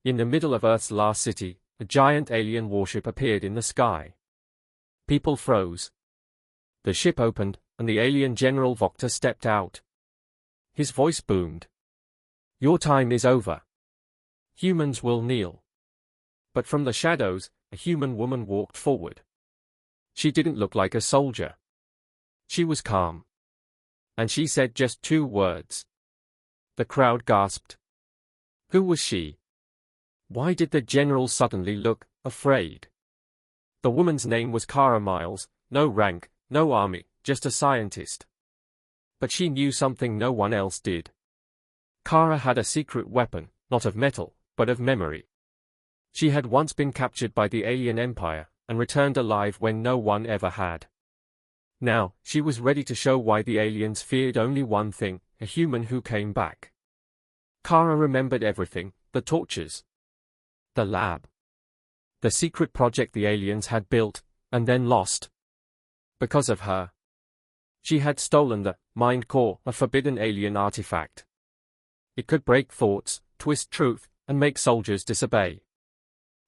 In the middle of Earth's last city, a giant alien warship appeared in the sky. People froze. The ship opened, and the alien General Voctor stepped out. His voice boomed. "Your time is over. Humans will kneel." But from the shadows, a human woman walked forward. She didn't look like a soldier. She was calm. And she said just 2 words. The crowd gasped. Who was she? Why did the general suddenly look afraid? The woman's name was Kara Miles, no rank, no army, just a scientist. But she knew something no one else did. Kara had a secret weapon, not of metal, but of memory. She had once been captured by the alien empire, and returned alive when no one ever had. Now, she was ready to show why the aliens feared only one thing, a human who came back. Kara remembered everything, the tortures, the lab, the secret project the aliens had built, and then lost. Because of her. She had stolen the Mind Core, a forbidden alien artifact. It could break thoughts, twist truth, and make soldiers disobey.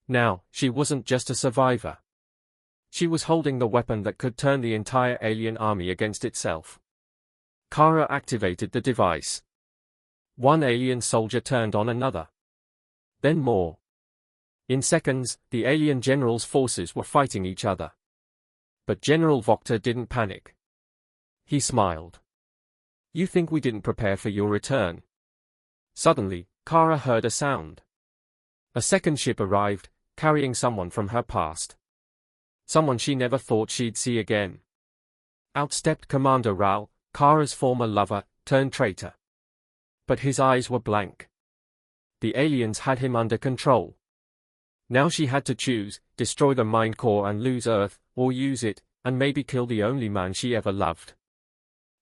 Now, she wasn't just a survivor. She was holding the weapon that could turn the entire alien army against itself. Kara activated the device. One alien soldier turned on another. Then more. In seconds, the alien general's forces were fighting each other. But General Voctor didn't panic. He smiled. "You think we didn't prepare for your return?" Suddenly, Kara heard a sound. A second ship arrived, carrying someone from her past. Someone she never thought she'd see again. Out stepped Commander Raul, Kara's former lover, turned traitor. But his eyes were blank. The aliens had him under control. Now she had to choose, destroy the Mind Core and lose Earth, or use it, and maybe kill the only man she ever loved.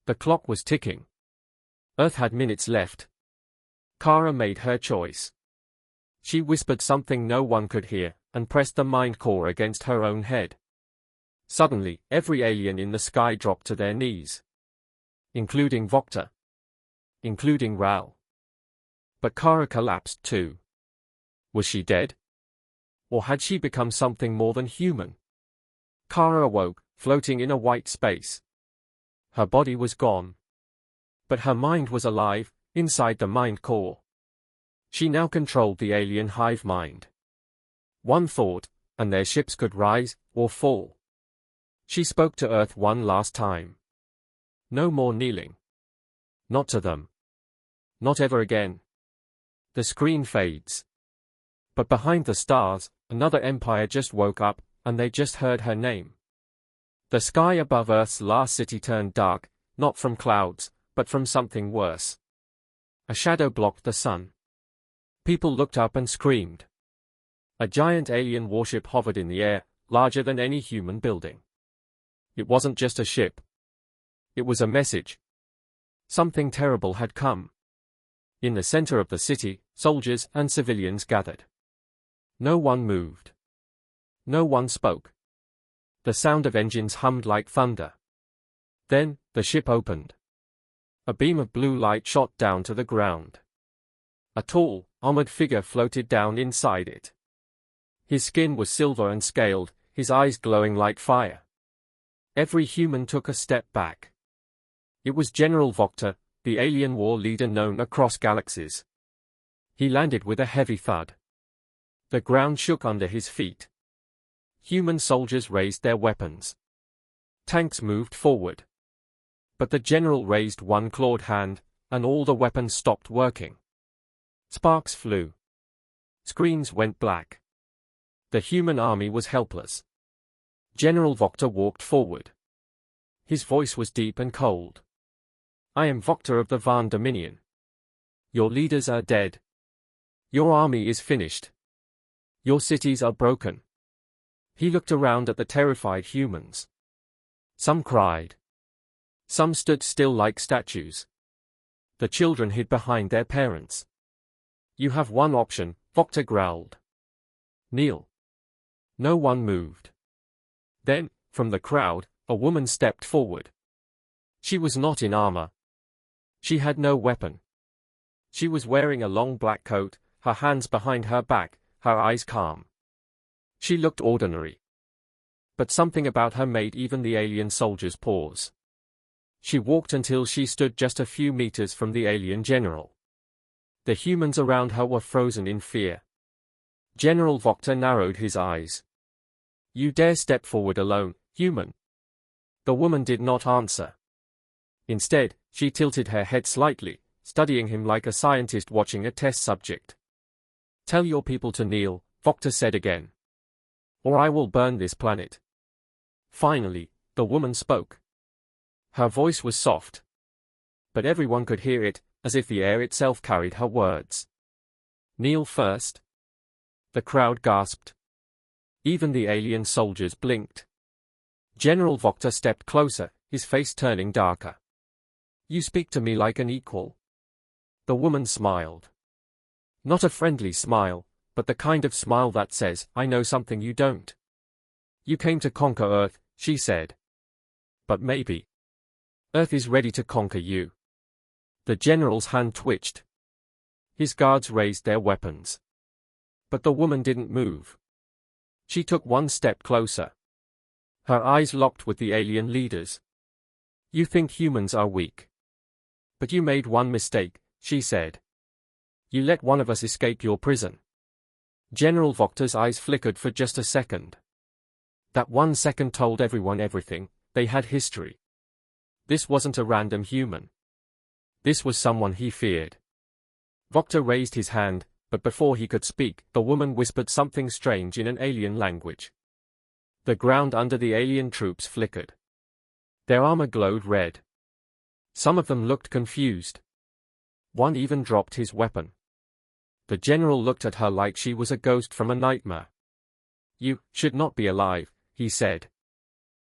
The clock was ticking. Earth had minutes left. Kara made her choice. She whispered something no one could hear, and pressed the Mind Core against her own head. Suddenly, every alien in the sky dropped to their knees. Including Voctor. Including Raul. But Kara collapsed too. Was she dead? Or had she become something more than human? Kara awoke, floating in a white space. Her body was gone. But her mind was alive, inside the Mind Core. She now controlled the alien hive mind. One thought, and their ships could rise, or fall. She spoke to Earth one last time. No more kneeling. Not to them. Not ever again. The screen fades. But behind the stars, another empire just woke up, and they just heard her name. The sky above Earth's last city turned dark, not from clouds, but from something worse. A shadow blocked the sun. People looked up and screamed. A giant alien warship hovered in the air, larger than any human building. It wasn't just a ship. It was a message. Something terrible had come. In the center of the city, soldiers and civilians gathered. No one moved. No one spoke. The sound of engines hummed like thunder. Then, the ship opened. A beam of blue light shot down to the ground. A tall, armored figure floated down inside it. His skin was silver and scaled, his eyes glowing like fire. Every human took a step back. It was General Voctor, the alien war leader known across galaxies. He landed with a heavy thud. The ground shook under his feet. Human soldiers raised their weapons. Tanks moved forward. But the general raised one clawed hand, and all the weapons stopped working. Sparks flew. Screens went black. The human army was helpless. General Voctor walked forward. His voice was deep and cold. "I am Voctor of the Van Dominion. Your leaders are dead. Your army is finished. Your cities are broken." He looked around at the terrified humans. Some cried. Some stood still like statues. The children hid behind their parents. "You have one option," Voctor growled. "Kneel." No one moved. Then, from the crowd, a woman stepped forward. She was not in armor. She had no weapon. She was wearing a long black coat, her hands behind her back, her eyes calm. She looked ordinary. But something about her made even the alien soldiers pause. She walked until she stood just a few meters from the alien general. The humans around her were frozen in fear. General Vokter narrowed his eyes. "You dare step forward alone, human?" The woman did not answer. Instead, she tilted her head slightly, studying him like a scientist watching a test subject. "Tell your people to kneel," Vokter said again. "Or I will burn this planet." Finally, the woman spoke. Her voice was soft. But everyone could hear it, as if the air itself carried her words. "Kneel first." The crowd gasped. Even the alien soldiers blinked. General Vokter stepped closer, his face turning darker. "You speak to me like an equal." The woman smiled. Not a friendly smile, but the kind of smile that says, "I know something you don't." "You came to conquer Earth," she said. "But maybe Earth is ready to conquer you." The general's hand twitched. His guards raised their weapons. But the woman didn't move. She took one step closer. Her eyes locked with the alien leaders. "You think humans are weak. But you made one mistake," she said. "You let one of us escape your prison." General Vokter's eyes flickered for just a second. That 1 second told everyone everything. They had history. This wasn't a random human. This was someone he feared. Vokter raised his hand, but before he could speak, the woman whispered something strange in an alien language. The ground under the alien troops flickered. Their armor glowed red. Some of them looked confused. One even dropped his weapon. The general looked at her like she was a ghost from a nightmare. "You should not be alive," he said.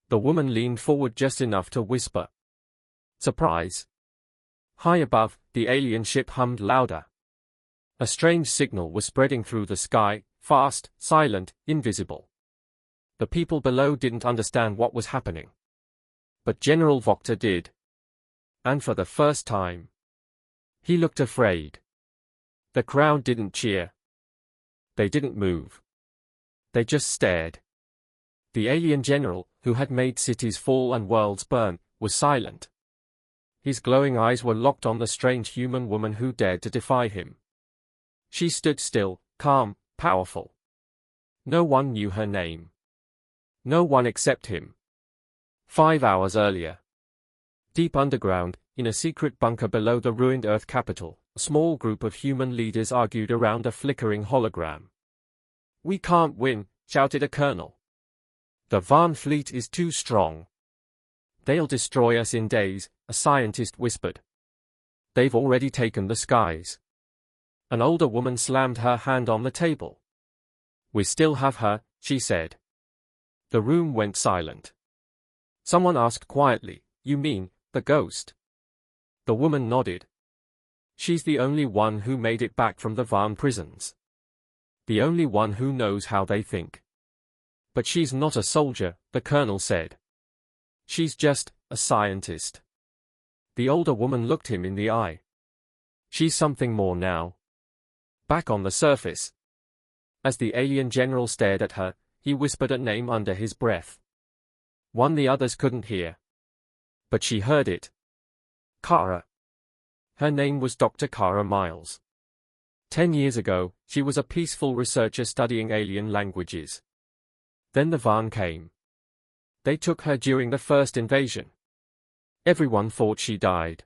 The woman leaned forward just enough to whisper. "Surprise." High above, the alien ship hummed louder. A strange signal was spreading through the sky, fast, silent, invisible. The people below didn't understand what was happening. But General Vokter did. And for the first time, he looked afraid. The crowd didn't cheer. They didn't move. They just stared. The alien general, who had made cities fall and worlds burn, was silent. His glowing eyes were locked on the strange human woman who dared to defy him. She stood still, calm, powerful. No one knew her name. No one except him. 5 hours earlier. Deep underground, in a secret bunker below the ruined Earth capital, a small group of human leaders argued around a flickering hologram. "We can't win," shouted a colonel. "The Van fleet is too strong. They'll destroy us in days," a scientist whispered. "They've already taken the skies." An older woman slammed her hand on the table. "We still have her," she said. The room went silent. Someone asked quietly, "You mean, the ghost?" The woman nodded. "She's the only one who made it back from the Van prisons. The only one who knows how they think." "But she's not a soldier," the colonel said. "She's just a scientist." The older woman looked him in the eye. "She's something more now." Back on the surface. As the alien general stared at her, he whispered a name under his breath. One the others couldn't hear. But she heard it. Kara. Her name was Dr. Kara Miles. 10 years ago, she was a peaceful researcher studying alien languages. Then the Van came. They took her during the first invasion. Everyone thought she died.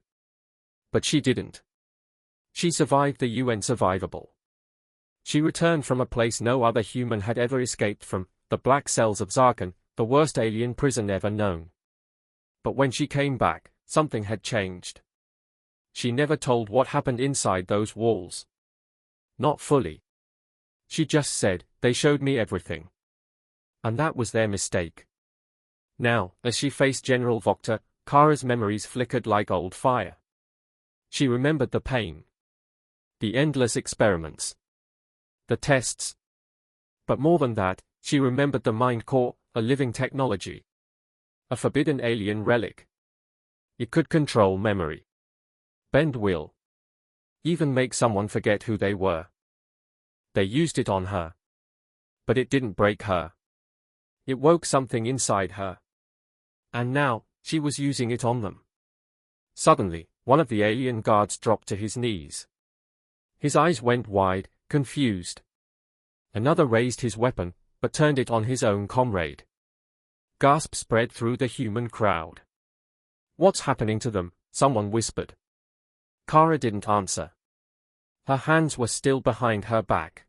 But she didn't. She survived the UN survivable. She returned from a place no other human had ever escaped from, the black cells of Zarkon, the worst alien prison ever known. But when she came back, something had changed. She never told what happened inside those walls. Not fully. She just said, "They showed me everything." And that was their mistake. Now, as she faced General Vokter, Kara's memories flickered like old fire. She remembered the pain. The endless experiments. The tests. But more than that, she remembered the Mind Core, a living technology. A forbidden alien relic. It could control memory. Bend will. Even make someone forget who they were. They used it on her. But it didn't break her. It woke something inside her. And now, she was using it on them. Suddenly, one of the alien guards dropped to his knees. His eyes went wide, confused. Another raised his weapon, but turned it on his own comrade. Gasps spread through the human crowd. "What's happening to them?" someone whispered. Kara didn't answer. Her hands were still behind her back.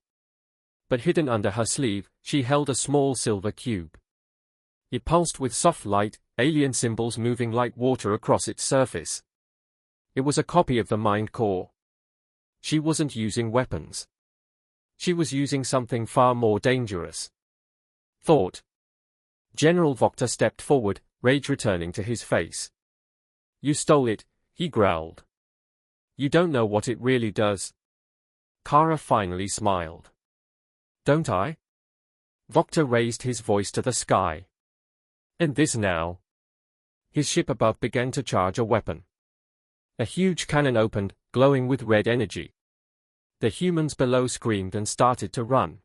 But hidden under her sleeve, she held a small silver cube. It pulsed with soft light, alien symbols moving like water across its surface. It was a copy of the mind core. She wasn't using weapons. She was using something far more dangerous. Thought. General Voctor stepped forward, rage returning to his face. "You stole it," he growled. "You don't know what it really does." Kara finally smiled. "Don't I?" Voctor raised his voice to the sky. "And this now." His ship above began to charge a weapon. A huge cannon opened, glowing with red energy. The humans below screamed and started to run.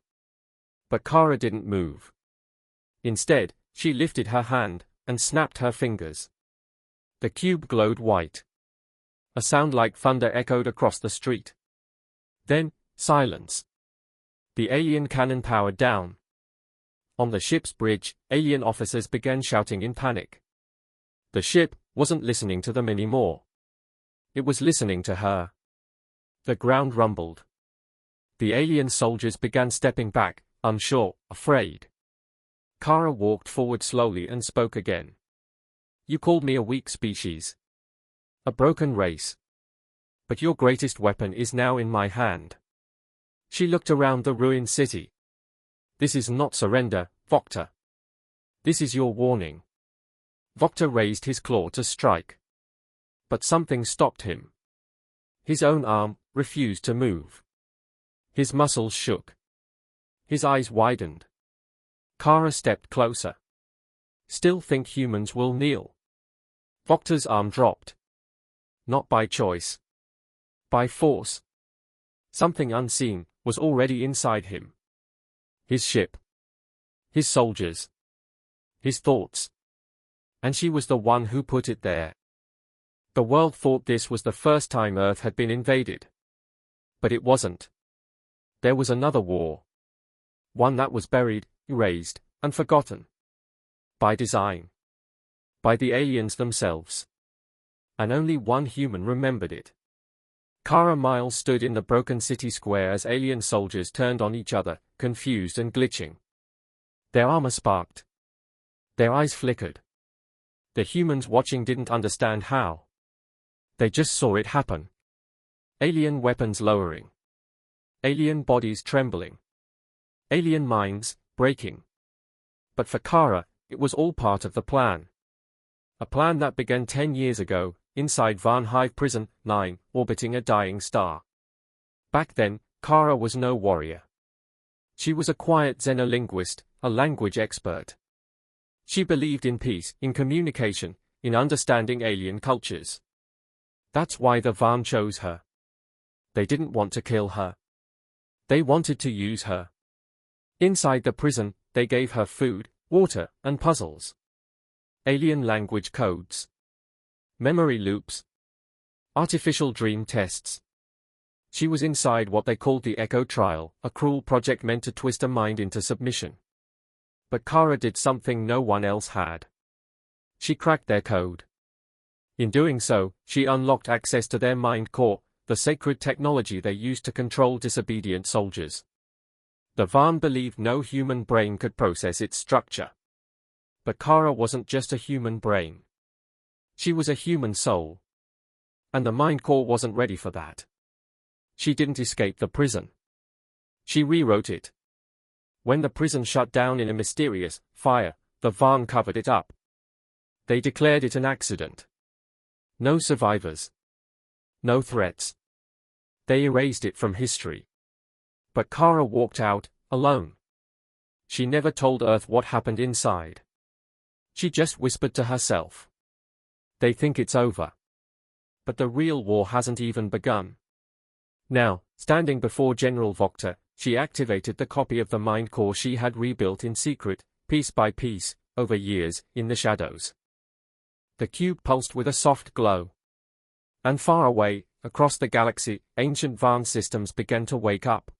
But Kara didn't move. Instead, she lifted her hand and snapped her fingers. The cube glowed white. A sound like thunder echoed across the street. Then, silence. The alien cannon powered down. On the ship's bridge, alien officers began shouting in panic. The ship wasn't listening to them anymore. It was listening to her. The ground rumbled. The alien soldiers began stepping back, unsure, afraid. Kara walked forward slowly and spoke again. "You called me a weak species. A broken race. But your greatest weapon is now in my hand." She looked around the ruined city. "This is not surrender, Voctor. This is your warning." Voctor raised his claw to strike. But something stopped him. His own arm refused to move. His muscles shook. His eyes widened. Kara stepped closer. "Still think humans will kneel?" Voctor's arm dropped. Not by choice. By force. Something unseen was already inside him. His ship. His soldiers. His thoughts. And she was the one who put it there. The world thought this was the first time Earth had been invaded. But it wasn't. There was another war. One that was buried, erased, and forgotten. By design. By the aliens themselves. And only one human remembered it. Kara Miles stood in the broken city square as alien soldiers turned on each other, confused and glitching. Their armor sparked. Their eyes flickered. The humans watching didn't understand how. They just saw it happen. Alien weapons lowering. Alien bodies trembling. Alien minds breaking. But for Kara, it was all part of the plan. A plan that began 10 years ago, inside Varnhive Prison 9, orbiting a dying star. Back then, Kara was no warrior. She was a quiet xenolinguist, a language expert. She believed in peace, in communication, in understanding alien cultures. That's why the Varn chose her. They didn't want to kill her. They wanted to use her. Inside the prison, they gave her food, water, and puzzles. Alien language codes. Memory loops. Artificial dream tests. She was inside what they called the Echo Trial, a cruel project meant to twist a mind into submission. But Kara did something no one else had. She cracked their code. In doing so, she unlocked access to their mind core, the sacred technology they used to control disobedient soldiers. The Varn believed no human brain could process its structure. But Kara wasn't just a human brain. She was a human soul. And the mind core wasn't ready for that. She didn't escape the prison. She rewrote it. When the prison shut down in a mysterious fire, the Varn covered it up. They declared it an accident. No survivors. No threats. They erased it from history. But Kara walked out, alone. She never told Earth what happened inside. She just whispered to herself. They think it's over. But the real war hasn't even begun. Now, standing before General Voctor, she activated the copy of the mind core she had rebuilt in secret, piece by piece, over years, in the shadows. The cube pulsed with a soft glow. And far away, across the galaxy, ancient Varn systems began to wake up.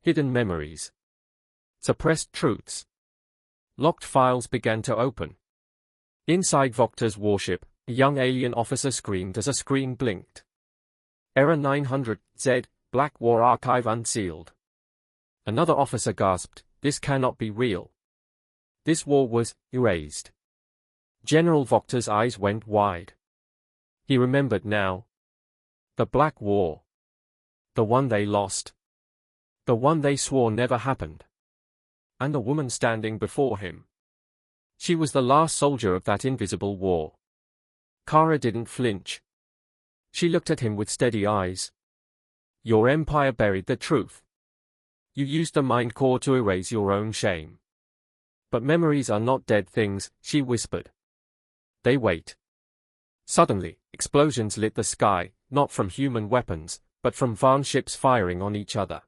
Hidden memories. Suppressed truths. Locked files began to open. Inside Voctor's warship, a young alien officer screamed as a screen blinked. Error 900, Z, Black War Archive unsealed. Another officer gasped, "This cannot be real. This war was erased." General Voctor's eyes went wide. He remembered now. The Black War. The one they lost. The one they swore never happened. And the woman standing before him. She was the last soldier of that invisible war. Kara didn't flinch. She looked at him with steady eyes. "Your empire buried the truth. You used the mind core to erase your own shame. But memories are not dead things," she whispered. "They wait." Suddenly, explosions lit the sky, not from human weapons, but from Varn ships firing on each other.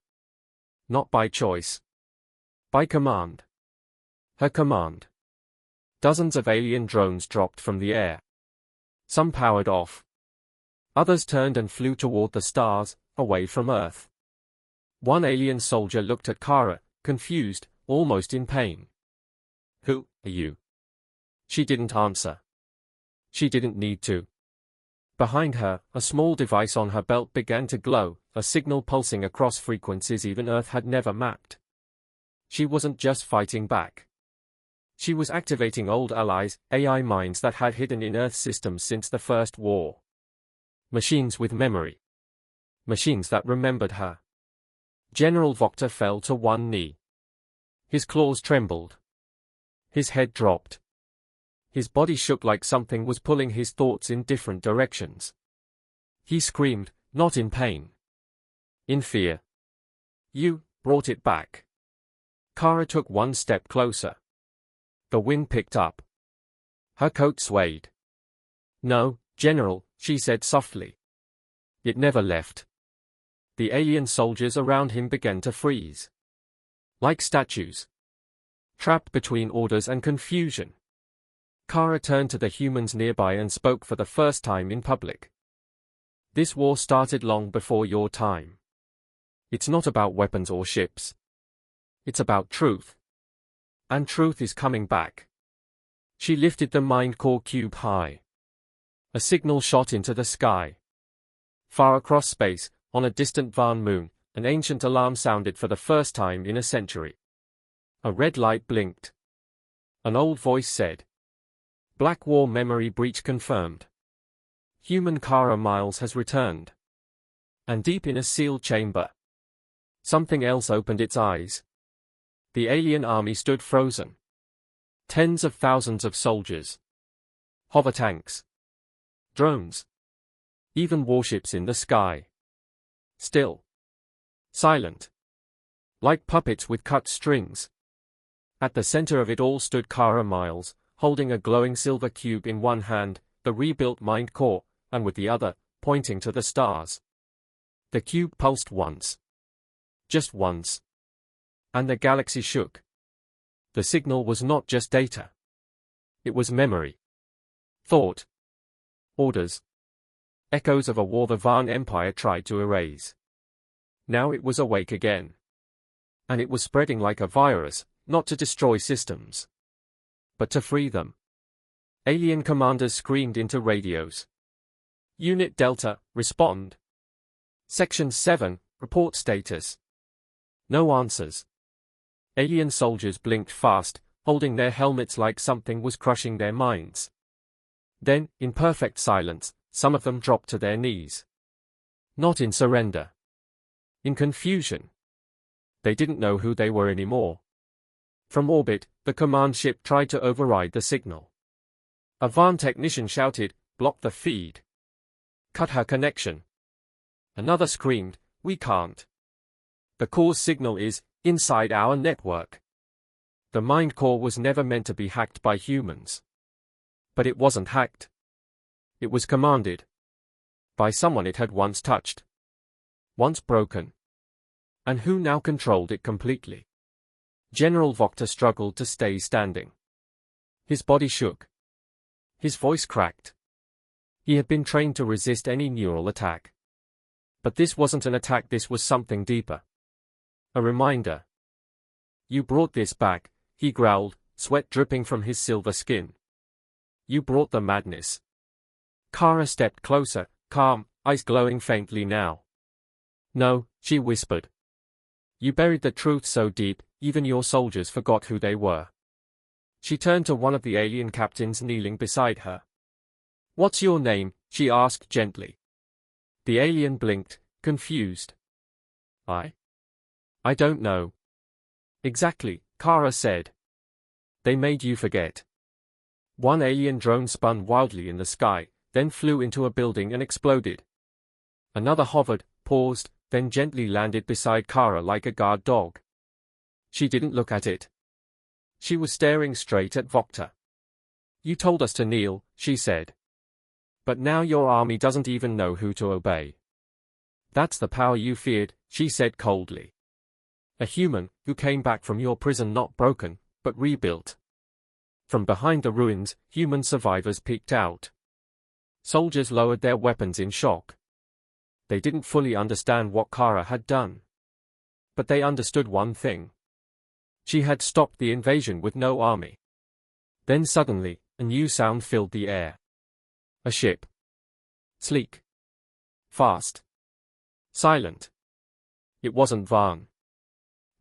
Not by choice. By command. Her command. Dozens of alien drones dropped from the air. Some powered off. Others turned and flew toward the stars, away from Earth. One alien soldier looked at Kara, confused, almost in pain. "Who are you?" She didn't answer. She didn't need to. Behind her, a small device on her belt began to glow, a signal pulsing across frequencies even Earth had never mapped. She wasn't just fighting back. She was activating old allies, AI minds that had hidden in Earth systems since the First War. Machines with memory. Machines that remembered her. General Voctor fell to one knee. His claws trembled. His head dropped. His body shook like something was pulling his thoughts in different directions. He screamed, not in pain. In fear. "You brought it back." Kara took one step closer. The wind picked up. Her coat swayed. "No, General," she said softly. "It never left." The alien soldiers around him began to freeze. Like statues. Trapped between orders and confusion. Kara turned to the humans nearby and spoke for the first time in public. "This war started long before your time. It's not about weapons or ships. It's about truth. And truth is coming back." She lifted the mind core cube high. A signal shot into the sky. Far across space, on a distant Varn moon, an ancient alarm sounded for the first time in a century. A red light blinked. An old voice said, "Black War memory breach confirmed. Human Kara Miles has returned." And deep in a sealed chamber, something else opened its eyes. The alien army stood frozen. Tens of thousands of soldiers. Hover tanks. Drones. Even warships in the sky. Still. Silent. Like puppets with cut strings. At the center of it all stood Kara Miles, holding a glowing silver cube in one hand, the rebuilt mind core, and with the other, pointing to the stars. The cube pulsed once. Just once. And the galaxy shook. The signal was not just data. It was memory. Thought. Orders. Echoes of a war the Varn Empire tried to erase. Now it was awake again. And it was spreading like a virus, not to destroy systems, but to free them. Alien commanders screamed into radios. "Unit Delta, respond. Section 7, report status." No answers. Alien soldiers blinked fast, holding their helmets like something was crushing their minds. Then, in perfect silence, some of them dropped to their knees. Not in surrender. In confusion. They didn't know who they were anymore. From orbit, the command ship tried to override the signal. A Varn technician shouted, "Block the feed. Cut her connection." Another screamed, "We can't. The core's signal is inside our network." The mind core was never meant to be hacked by humans. But it wasn't hacked. It was commanded. By someone it had once touched. Once broken. and who now controlled it completely. General Vokter struggled to stay standing. His body shook. His voice cracked. He had been trained to resist any neural attack. But this wasn't an attack, this was something deeper. A reminder. You brought this back, he growled, sweat dripping from his silver skin. You brought the madness. Kara stepped closer, calm, eyes glowing faintly now. No, she whispered. You buried the truth so deep, even your soldiers forgot who they were. She turned to one of the alien captains kneeling beside her. What's your name? She asked gently. The alien blinked, confused. I don't know. Exactly, Kara said. They made you forget. One alien drone spun wildly in the sky, then flew into a building and exploded. Another hovered, paused, then gently landed beside Kara like a guard dog. She didn't look at it. She was staring straight at Vokter. You told us to kneel, she said. But now your army doesn't even know who to obey. That's the power you feared, she said coldly. A human, who came back from your prison not broken, but rebuilt. From behind the ruins, human survivors peeked out. Soldiers lowered their weapons in shock. They didn't fully understand what Kara had done. But they understood one thing. She had stopped the invasion with no army. Then suddenly, a new sound filled the air. A ship. Sleek. Fast. Silent. It wasn't Van.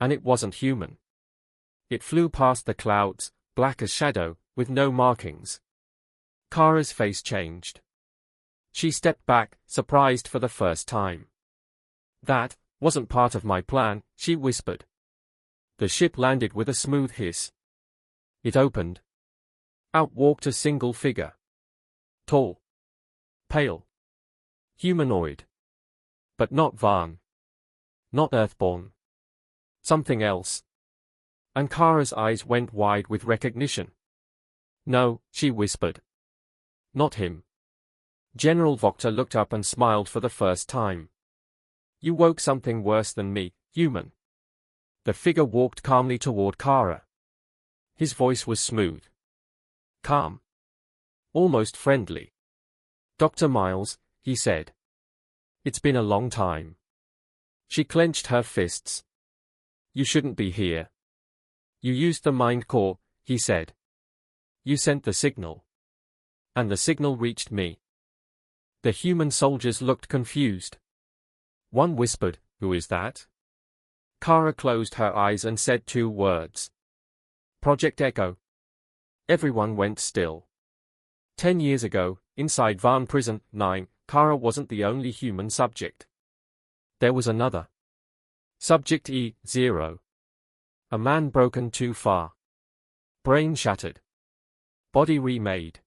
And it wasn't human. It flew past the clouds, black as shadow, with no markings. Kara's face changed. She stepped back, surprised for the first time. That wasn't part of my plan, she whispered. The ship landed with a smooth hiss. It opened. Out walked a single figure. Tall. Pale. Humanoid. But not Van. Not Earthborn. Something else. And Kara's eyes went wide with recognition. No, she whispered. Not him. General Vokter looked up and smiled for the first time. You woke something worse than me, human. The figure walked calmly toward Kara. His voice was smooth. Calm. Almost friendly. Dr. Miles, he said. It's been a long time. She clenched her fists. You shouldn't be here. You used the mind core, he said. You sent the signal. And the signal reached me. The human soldiers looked confused. One whispered, who is that? Kara closed her eyes and said 2 words. Project Echo. Everyone went still. 10 years ago, inside Van Prison 9, Kara wasn't the only human subject. There was another. Subject E0. A man broken too far. Brain shattered. Body remade.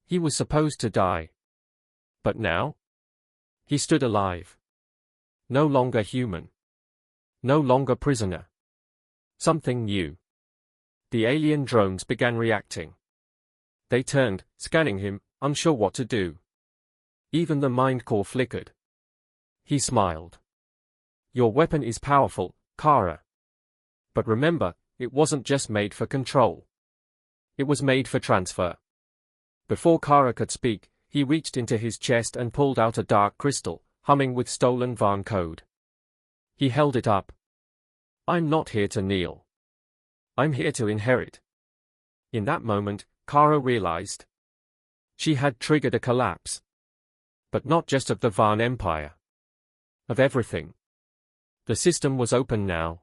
He was supposed to die. But now? He stood alive. No longer human. No longer prisoner. Something new. The alien drones began reacting. They turned, scanning him, unsure what to do. Even the mind core flickered. He smiled. Your weapon is powerful, Kara. But remember, it wasn't just made for control. It was made for transfer. Before Kara could speak, he reached into his chest and pulled out a dark crystal, humming with stolen Van code. He held it up. I'm not here to kneel. I'm here to inherit. In that moment, Kara realized. She had triggered a collapse. But not just of the Van Empire. Of everything. The system was open now.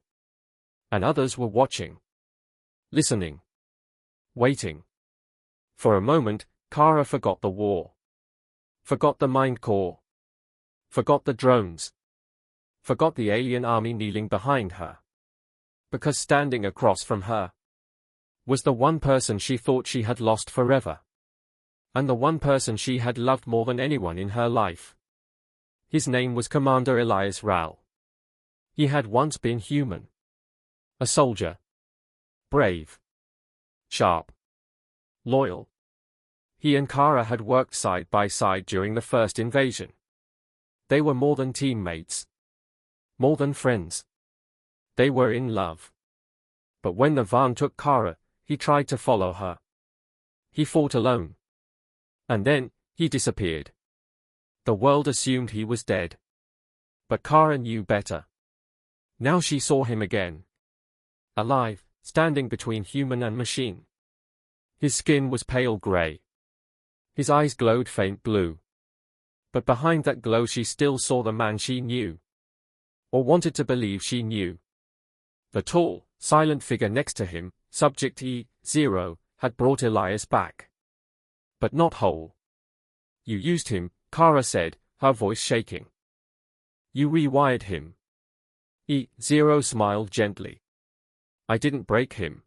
And others were watching. Listening. Waiting. For a moment, Kara forgot the war. Forgot the mind core. Forgot the drones. Forgot the alien army kneeling behind her. Because standing across from her was the one person she thought she had lost forever. And the one person she had loved more than anyone in her life. His name was Commander Elias Ral. He had once been human. A soldier. Brave. Sharp. Loyal. He and Kara had worked side by side during the first invasion. They were more than teammates. More than friends. They were in love. But when the van took Kara, he tried to follow her. He fought alone. And then, he disappeared. The world assumed he was dead. But Kara knew better. Now she saw him again. Alive, standing between human and machine. His skin was pale grey. His eyes glowed faint blue. But behind that glow she still saw the man she knew. Or wanted to believe she knew. The tall, silent figure next to him, Subject E0, had brought Elias back. But not whole. You used him, Kara said, her voice shaking. You rewired him. E0 smiled gently. I didn't break him.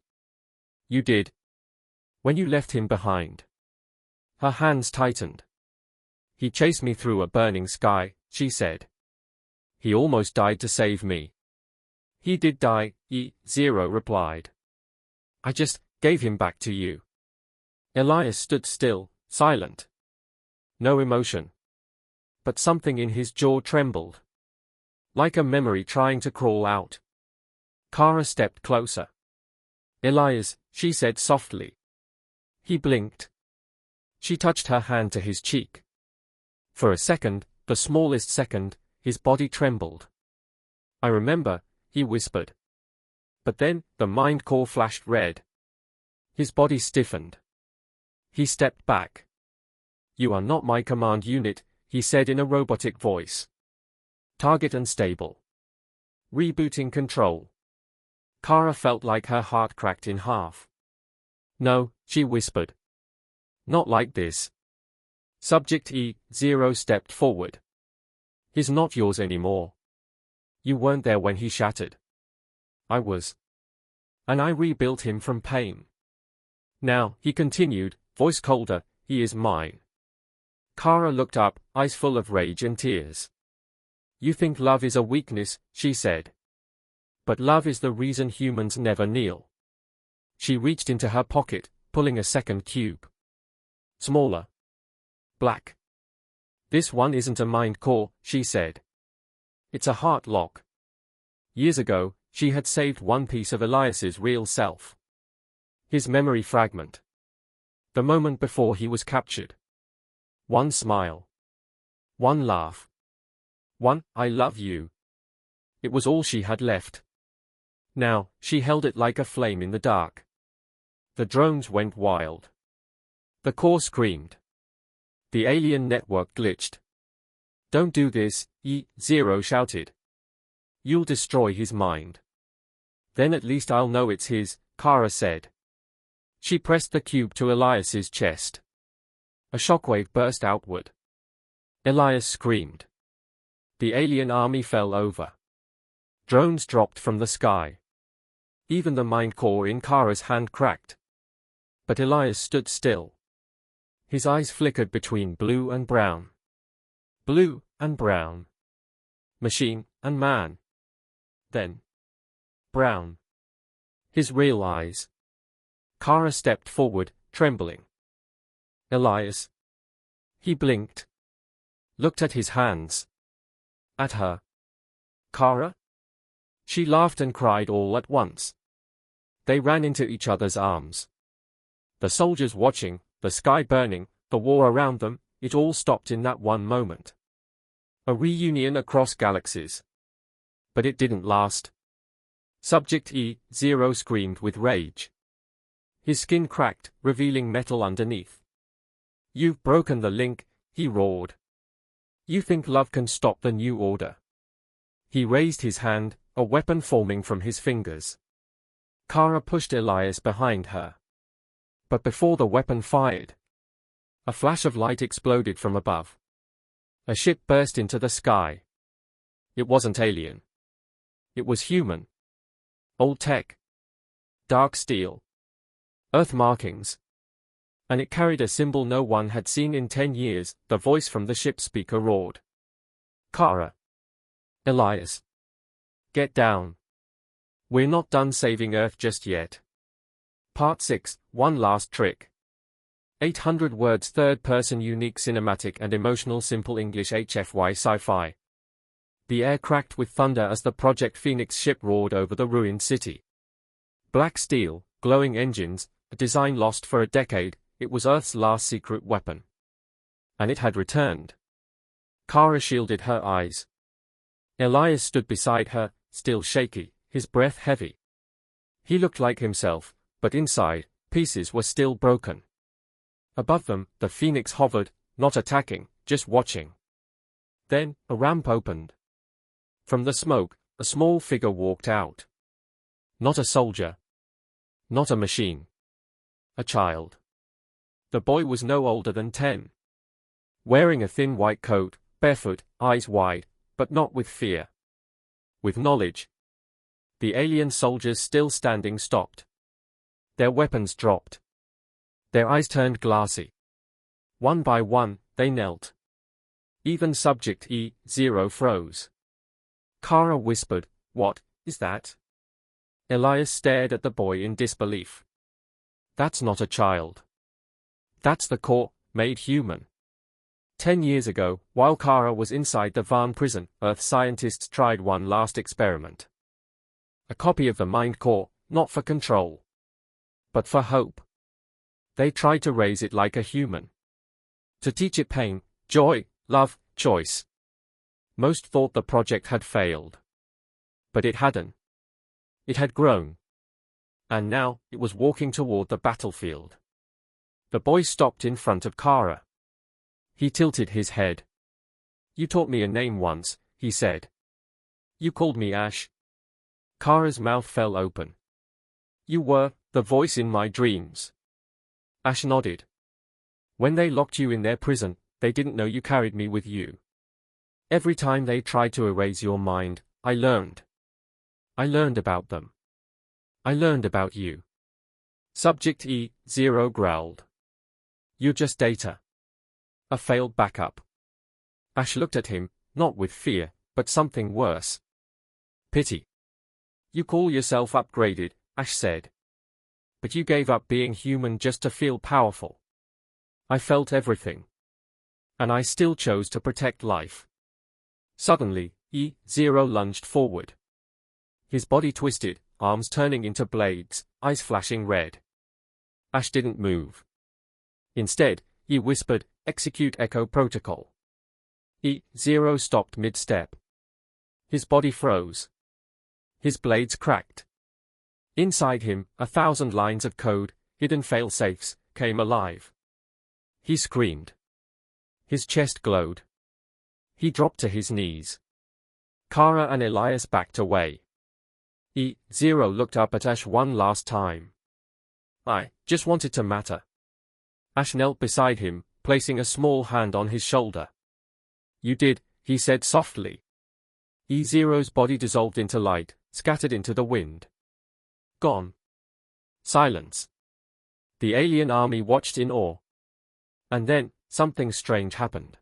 You did. When you left him behind. Her hands tightened. He chased me through a burning sky, she said. He almost died to save me. He did die, E0 replied. I just gave him back to you. Elias stood still, silent. No emotion. But something in his jaw trembled. Like a memory trying to crawl out. Kara stepped closer. Elias, she said softly. He blinked. She touched her hand to his cheek. For a second, the smallest second, his body trembled. I remember, he whispered. But then, the mind core flashed red. His body stiffened. He stepped back. You are not my command unit, he said in a robotic voice. Target unstable. Rebooting control. Kara felt like her heart cracked in half. No, she whispered. Not like this. Subject E0 stepped forward. He's not yours anymore. You weren't there when he shattered. I was. And I rebuilt him from pain. Now, he continued, voice colder, he is mine. Kara looked up, eyes full of rage and tears. You think love is a weakness, she said. But love is the reason humans never kneel. She reached into her pocket, pulling a second cube. Smaller. Black. This one isn't a mind core, she said. It's a heart lock. Years ago, she had saved one piece of Elias's real self. His memory fragment. The moment before he was captured. One smile. One laugh. One, I love you. It was all she had left. Now, she held it like a flame in the dark. The drones went wild. The core screamed. The alien network glitched. Don't do this, E0 shouted. You'll destroy his mind. Then at least I'll know it's his, Kara said. She pressed the cube to Elias's chest. A shockwave burst outward. Elias screamed. The alien army fell over. Drones dropped from the sky. Even the mind core in Kara's hand cracked. But Elias stood still. His eyes flickered between blue and brown. Blue and brown. Machine and man. Then. Brown. His real eyes. Kara stepped forward, trembling. Elias. He blinked. Looked at his hands. At her. Kara? She laughed and cried all at once. They ran into each other's arms. The soldiers watching, the sky burning, the war around them, it all stopped in that one moment. A reunion across galaxies. But it didn't last. Subject E0 screamed with rage. His skin cracked, revealing metal underneath. You've broken the link, he roared. You think love can stop the new order? He raised his hand, a weapon forming from his fingers. Kara pushed Elias behind her. But before the weapon fired, a flash of light exploded from above. A ship burst into the sky. It wasn't alien. It was human. Old tech. Dark steel. Earth markings. And it carried a symbol no one had seen in 10 years, the voice from the ship speaker roared. Kara. Elias. Get down. We're not done saving Earth just yet. Part 6, One Last Trick. 800 words third-person unique cinematic and emotional simple English HFY Sci-Fi. The air cracked with thunder as the Project Phoenix ship roared over the ruined city. Black steel, glowing engines, a design lost for a decade, it was Earth's last secret weapon. And it had returned. Kara shielded her eyes. Elias stood beside her, still shaky, his breath heavy. He looked like himself, but inside, pieces were still broken. Above them, the Phoenix hovered, not attacking, just watching. Then, a ramp opened. From the smoke, a small figure walked out. Not a soldier. Not a machine. A child. The boy was no older than 10. Wearing a thin white coat, barefoot, eyes wide, but not with fear. With knowledge. The alien soldiers still standing stopped. Their weapons dropped. Their eyes turned glassy. One by one, they knelt. Even Subject E0 froze. Kara whispered, "What is that?" Elias stared at the boy in disbelief. "That's not a child. That's the core, made human." 10 years ago, while Kara was inside the Varn prison, Earth scientists tried one last experiment. A copy of the mind core, not for control, but for hope. They tried to raise it like a human. To teach it pain, joy, love, choice. Most thought the project had failed. But it hadn't. It had grown. And now, it was walking toward the battlefield. The boy stopped in front of Kara. He tilted his head. "You taught me a name once," he said. "You called me Ash." Kara's mouth fell open. "You were the voice in my dreams." Ash nodded. "When they locked you in their prison, they didn't know you carried me with you. Every time they tried to erase your mind, I learned. I learned about them. I learned about you." Subject E0 growled. "You're just data. A failed backup." Ash looked at him, not with fear, but something worse. Pity. "You call yourself upgraded," Ash said. "But you gave up being human just to feel powerful. I felt everything. And I still chose to protect life." Suddenly, E0 lunged forward. His body twisted, arms turning into blades, eyes flashing red. Ash didn't move. Instead, he whispered, "Execute Echo Protocol." E0 stopped mid-step. His body froze. His blades cracked. Inside him, 1,000 lines of code, hidden fail-safes, came alive. He screamed. His chest glowed. He dropped to his knees. Kara and Elias backed away. E0 looked up at Ash one last time. "I just wanted to matter." Ash knelt beside him, placing a small hand on his shoulder. "You did," he said softly. E0's body dissolved into light, scattered into the wind. Gone. Silence. The alien army watched in awe. And then, something strange happened.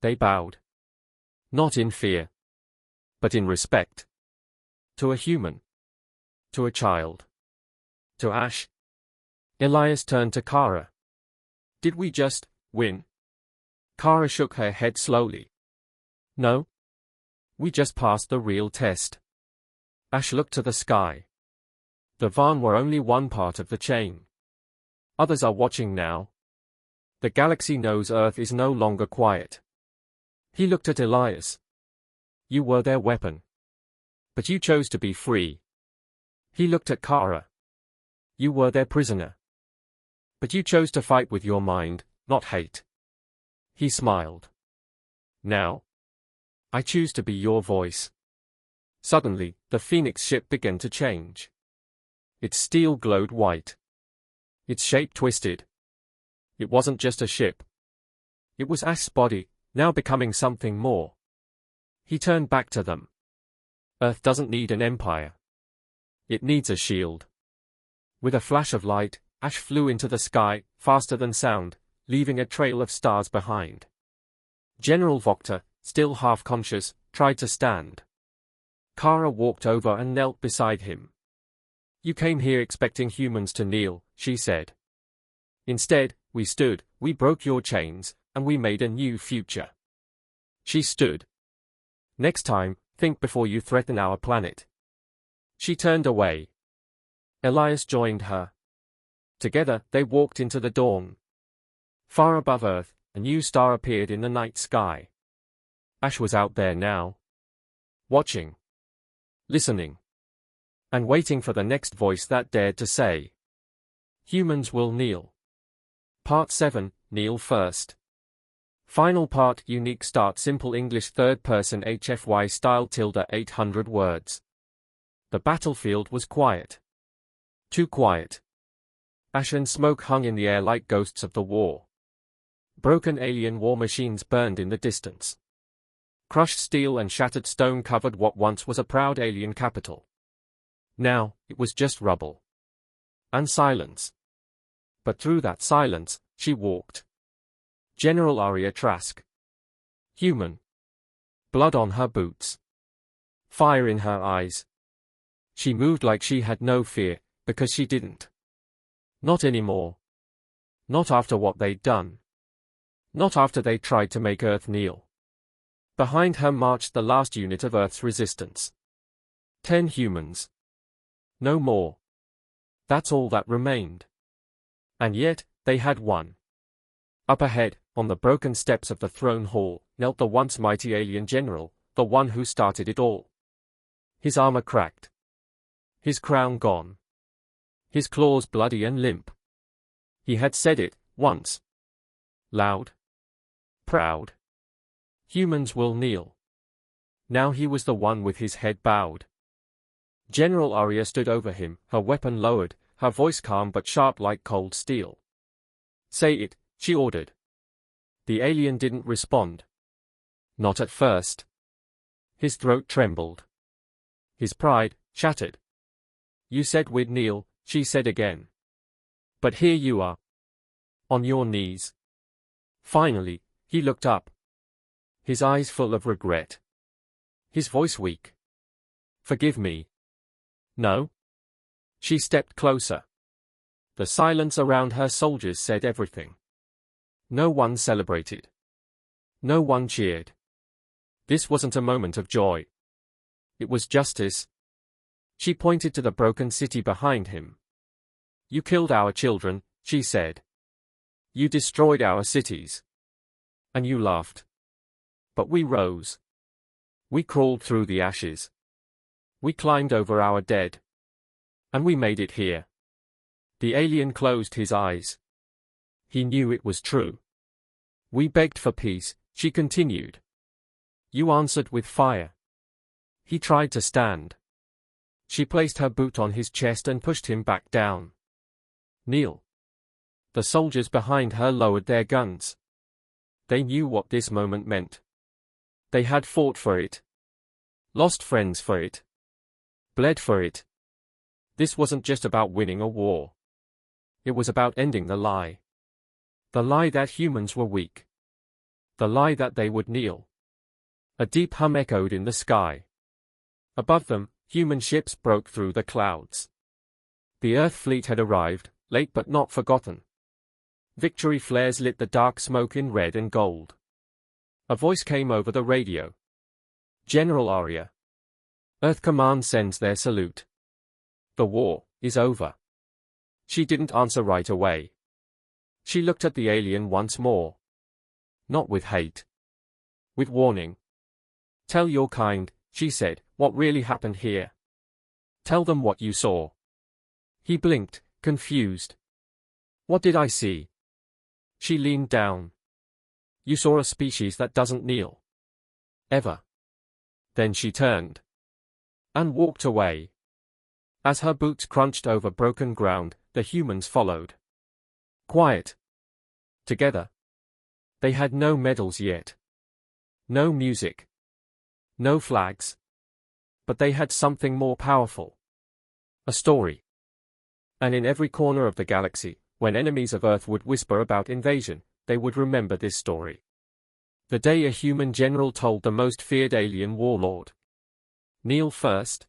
They bowed. Not in fear. But in respect. To a human. To a child. To Ash. Elias turned to Kara. "Did we just win?" Kara shook her head slowly. "No. We just passed the real test." Ash looked to the sky. The Varn were only one part of the chain. Others are watching now. The galaxy knows Earth is no longer quiet. He looked at Elias. "You were their weapon. But you chose to be free." He looked at Kara. "You were their prisoner. But you chose to fight with your mind, not hate." He smiled. "Now, I choose to be your voice." Suddenly, the Phoenix ship began to change. Its steel glowed white. Its shape twisted. It wasn't just a ship. It was Ash's body, now becoming something more. He turned back to them. "Earth doesn't need an empire. It needs a shield." With a flash of light, Ash flew into the sky, faster than sound, leaving a trail of stars behind. General Voctor, still half-conscious, tried to stand. Kara walked over and knelt beside him. "You came here expecting humans to kneel," she said. "Instead, we stood, we broke your chains, and we made a new future." She stood. Next time, think before you threaten our planet. She turned away. Elias joined her. Together, they walked into the dawn. Far above Earth, a new star appeared in the night sky. Ash was out there now. Watching. Listening. And waiting for the next voice that dared to say, "Humans will kneel." Part 7, Kneel First. Final part, unique start, simple English, third person, HFY style, 800 words. The battlefield was quiet. Too quiet. Ash and smoke hung in the air like ghosts of the war. Broken alien war machines burned in the distance. Crushed steel and shattered stone covered what once was a proud alien capital. Now, it was just rubble. And silence. But through that silence, she walked. General Arya Trask. Human. Blood on her boots. Fire in her eyes. She moved like she had no fear, because she didn't. Not anymore. Not after what they'd done. Not after they tried to make Earth kneel. Behind her marched the last unit of Earth's resistance. 10 humans. No more. That's all that remained. And yet, they had won. Up ahead, on the broken steps of the throne hall, knelt the once mighty alien general, the one who started it all. His armor cracked. His crown gone. His claws bloody and limp. He had said it, once. Loud. Proud. Humans will kneel. Now he was the one with his head bowed. General Arya stood over him, her weapon lowered, her voice calm but sharp like cold steel. "Say it," she ordered. The alien didn't respond. Not at first. His throat trembled. His pride shattered. "You said we'd kneel," she said again. "But here you are. On your knees." Finally, he looked up. His eyes full of regret. His voice weak. "Forgive me." "No?" She stepped closer. The silence around her soldiers said everything. No one celebrated. No one cheered. This wasn't a moment of joy. It was justice. She pointed to the broken city behind him. "You killed our children," she said. "You destroyed our cities. And you laughed. But we rose. We crawled through the ashes. We climbed over our dead. And we made it here." The alien closed his eyes. He knew it was true. "We begged for peace," she continued. "You answered with fire." He tried to stand. She placed her boot on his chest and pushed him back down. "Kneel." The soldiers behind her lowered their guns. They knew what this moment meant. They had fought for it. Lost friends for it. Bled for it. This wasn't just about winning a war. It was about ending the lie. The lie that humans were weak. The lie that they would kneel. A deep hum echoed in the sky. Above them, human ships broke through the clouds. The Earth fleet had arrived, late but not forgotten. Victory flares lit the dark smoke in red and gold. A voice came over the radio. "General Arya. Earth Command sends their salute. The war is over." She didn't answer right away. She looked at the alien once more. Not with hate. With warning. "Tell your kind," she said, "what really happened here. Tell them what you saw." He blinked, confused. "What did I see?" She leaned down. "You saw a species that doesn't kneel. Ever." Then she turned. And walked away. As her boots crunched over broken ground, the humans followed. Quiet. Together. They had no medals yet. No music. No flags. But they had something more powerful. A story. And in every corner of the galaxy, when enemies of Earth would whisper about invasion, they would remember this story. The day a human general told the most feared alien warlord, "Kneel first."